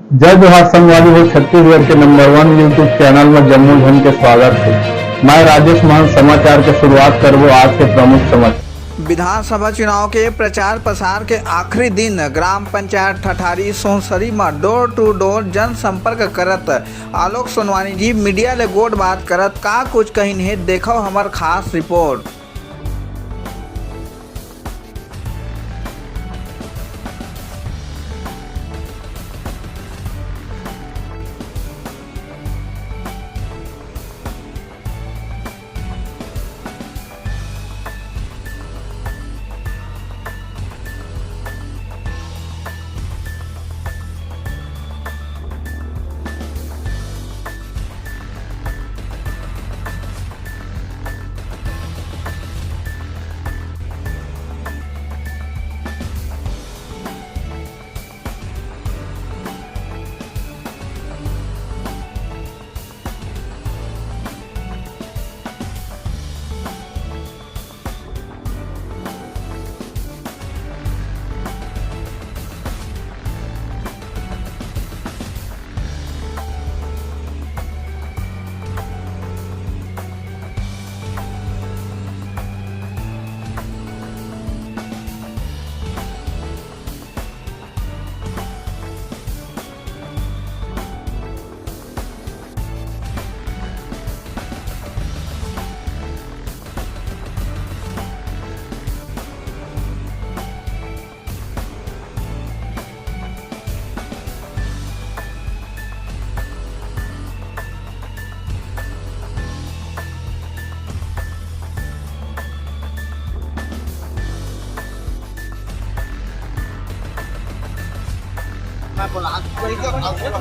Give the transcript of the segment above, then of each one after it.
जय जोहार संगवारी हो। छत्तीसगढ़ के नंबर 1 यूट्यूब चैनल में जम्मू झन के स्वागत है। मैं राजेश महन समाचार के शुरुआत करबो आज के प्रमुख समाचार। विधानसभा चुनाव के प्रचार प्रसार के आखिरी दिन ग्राम पंचायत ठठारी सोनसरी में डोर टू डोर जनसंपर्क करत आलोक सोनवानी जी मीडिया ले गोट बात करत का कुछ कहीं है, देखो हमार खास रिपोर्ट।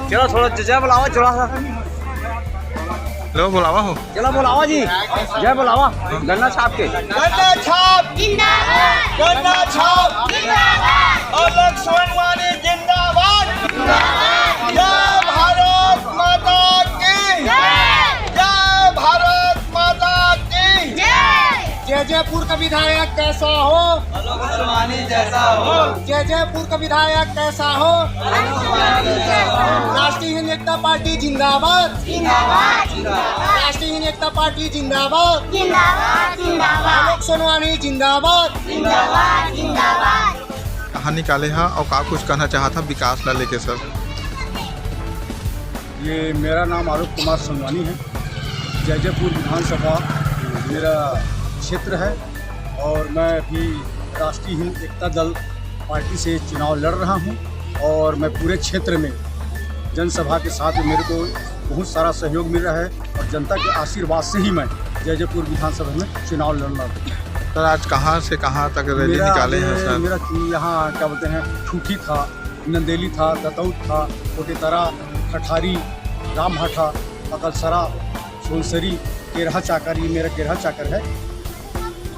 चलो थोड़ा जय बुलावा थोड़ा सा लो बुलावा हो। चलो बुलावा जी जय बुलावा गन्ना छाप के गन्ना छाप जिंदाबाद, गन्ना छाप जिंदाबाद, आलोक सोनवानी जिंदाबाद, जय भारत माता की जय भारत माता की जय। जयपुर का विधायक कैसा हो, आलोक सोनवानी जैसा हो। जयपुर का विधायक कैसा हो, राष्ट्रीय जनता पार्टी जिंदाबाद, राष्ट्रीय जनता पार्टी जिंदाबाद, आलोक सोनवानी जिंदाबाद। कहाँ निकाले हैं और का कुछ कहना चाहा था विकास ला लेके सर? ये मेरा नाम आलोक कुमार सोनवानी है। जयपुर विधानसभा मेरा क्षेत्र है और मैं अभी राष्ट्रीय हिंद एकता दल पार्टी से चुनाव लड़ रहा हूं और मैं पूरे क्षेत्र में जनसभा के साथ मेरे को बहुत सारा सहयोग मिल रहा है और जनता के आशीर्वाद से ही मैं जयपुर विधानसभा में चुनाव लड़ रहा हूँ। सर आज कहाँ से कहाँ तक रैली निकाले हैं सर? मेरा यहाँ क्या बोलते हैं, ठूठी था, नंदेली था, दतौत था, कोटेतरा, ठठारी, रामहाटा, अकलसरा, सोनसरी, केरहा चाकर, ये मेरा केरहा चाकर है।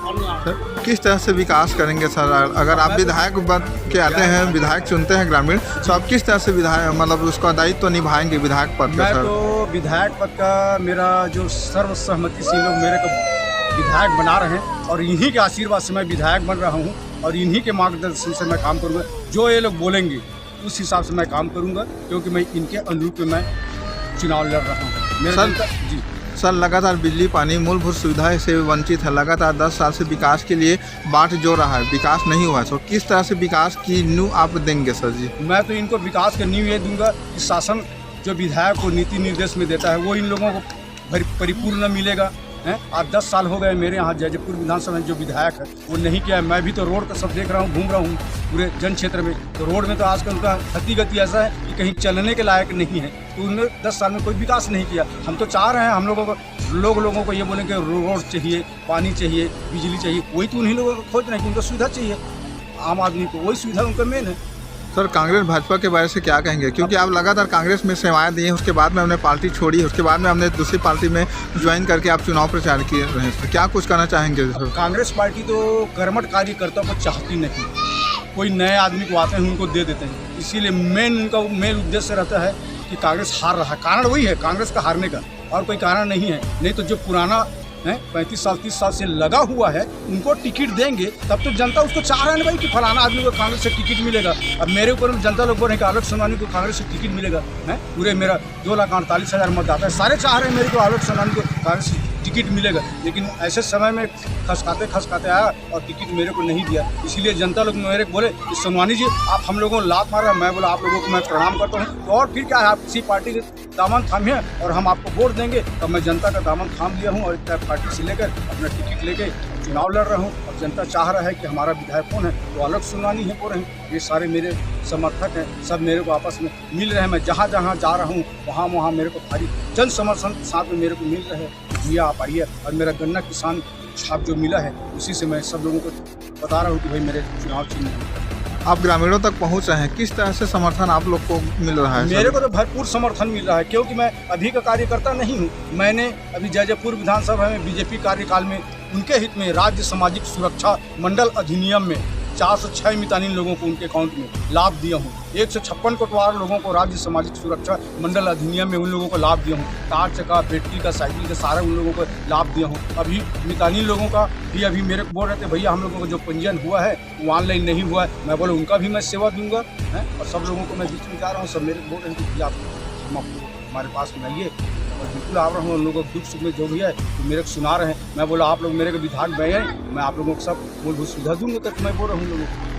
सर किस तरह से विकास करेंगे सर? अगर आप विधायक बन के आते हैं, विधायक चुनते हैं ग्रामीण, तो आप किस तरह से विधायक मतलब उसका दायित्व तो निभाएंगे विधायक पद का? मैं सर तो विधायक पद का मेरा जो सर्वसहमति से लोग मेरे को विधायक बना रहे हैं और इन्हीं के आशीर्वाद से मैं विधायक बन रहा हूं और इन्हीं के मार्गदर्शन से मैं काम करूंगा। जो ये लोग बोलेंगे उस हिसाब से मैं काम करूंगा क्योंकि मैं इनके अनुरूप में मैं चुनाव लड़ रहा हूँ। मेरा जी सर लगातार बिजली पानी मूलभूत सुविधाएं से वंचित है, लगातार 10 साल से विकास के लिए बाट जो रहा है, विकास नहीं हुआ है। तो किस तरह से विकास की नींव आप देंगे सर जी? मैं तो इनको विकास का नींव ये दूंगा कि शासन जो विधायक को नीति निर्देश में देता है वो इन लोगों को परिपूर्ण मिलेगा। हैं आज 10 साल हो गए मेरे यहाँ जयपुर विधानसभा में जो विधायक है वो नहीं किया है। मैं भी तो रोड का सब देख रहा हूँ, घूम रहा हूँ पूरे जन क्षेत्र में, तो रोड में तो आजकल उनका गति ऐसा है कि कहीं चलने के लायक नहीं है। तो उन्होंने 10 साल में कोई विकास नहीं किया। हम तो चाह रहे हैं हम लोगों को ये बोलें कि रोड चाहिए, पानी चाहिए, बिजली चाहिए, वही तो उन्हीं लोगों को खोज रहे हैं कि उनको सुविधा चाहिए। आम आदमी को वही सुविधा उनका मेन है। सर कांग्रेस भाजपा के बारे से क्या कहेंगे? क्योंकि आप लगातार कांग्रेस में सेवाएं दी हैं, उसके बाद में हमने पार्टी छोड़ी, उसके बाद में हमने दूसरी पार्टी में ज्वाइन करके आप चुनाव प्रचार किए रहे हैं। क्या कुछ कहना चाहेंगे सर? कांग्रेस पार्टी तो कर्मठ कार्यकर्ताओं को चाहती नहीं, कोई नए आदमी को आते हैं उनको दे देते हैं। इसीलिए उनका मेन उद्देश्य रहता है कि कांग्रेस हार रहा है। कारण वही है कांग्रेस का हारने का, और कोई कारण नहीं है। नहीं तो जो पुराना हैं 35 साल 30 साल से लगा हुआ है, उनको टिकट देंगे तब तो जनता उसको चाह रहा है ना भाई कि फलाना आदमी को कांग्रेस से टिकट मिलेगा। अब मेरे ऊपर जनता लोग बोल रहे हैं कि आलोक सोनवानी को कांग्रेस से टिकट मिलेगा। हैं पूरे मेरा 2,48,000 मतदाता है, सारे चाह रहे हैं मेरे को आलोक सोनवानी को कांग्रेस से टिकट मिलेगा, लेकिन ऐसे समय में खसकाते आया और टिकट मेरे को नहीं दिया। इसीलिए जनता लोग मेरे को बोले कि सोनवानी जी आप हम लोगों को लात मार रहे हैं। मैं बोला आप लोगों को मैं प्रणाम करता हूँ, तो और फिर क्या है, आप किसी पार्टी के दामन थामिए और हम आपको वोट देंगे। तब मैं जनता का दामन थाम लिया हूँ और एक पार्टी से लेकर अपना टिकट लेके चुनाव लड़ रहा हूँ। और जनता चाह रहा है कि हमारा विधायक कौन है, तो आलोक सोनवानी है बोल रहे हैं। ये सारे मेरे समर्थक हैं, सब मेरे को आपस में मिल रहे हैं। मैं जहाँ जहाँ जा रहा हूँ वहाँ मेरे को भारी जन समर्थन साथ में मेरे को मिल रहे हैं। भैया आप आइए, और मेरा गन्ना किसान छाप जो मिला है उसी से मैं सब लोगों को बता रहा हूँ कि भाई मेरे चुनाव चिन्ह है। आप ग्रामीणों तक पहुंच रहे हैं, किस तरह से समर्थन आप लोग को मिल रहा है? मेरे को तो भरपूर समर्थन मिल रहा है, क्योंकि मैं अभी का कार्यकर्ता नहीं हूँ। मैंने अभी जयपुर विधानसभा में बीजेपी कार्यकाल में उनके हित में राज्य सामाजिक सुरक्षा मंडल अधिनियम में 406 मितानिन लोगों को उनके अकाउंट में लाभ दिया हूँ। 156 कोटवार लोगों को राज्य सामाजिक सुरक्षा मंडल अधिनियम में उन लोगों को लाभ दिया हूँ। कार चक्का बैटरी का साइकिल का सारा उन लोगों को लाभ दिया हूँ। अभी मितानिन लोगों का भी अभी मेरे को बोल रहे थे भैया हम लोगों का जो पंजीयन हुआ है वो ऑनलाइन नहीं हुआ है। मैं बोला उनका भी मैं सेवा दूंगा। और सब लोगों को मैं बीच में जा रहा हूँ, सब मेरे को बोल रहे हैं कि आप हम आपको हमारे पास में आइए, और बिल्कुल आ रहा हूँ। उन लोगों को दुख सुख में जो भी है तो मेरे को सुना रहे हैं। मैं बोला आप लोग मेरे को विधायक मैं आप लोगों को सब मूलभूत सुविधा दूंगा, तो मैं बोल रहा हूँ लोगों को।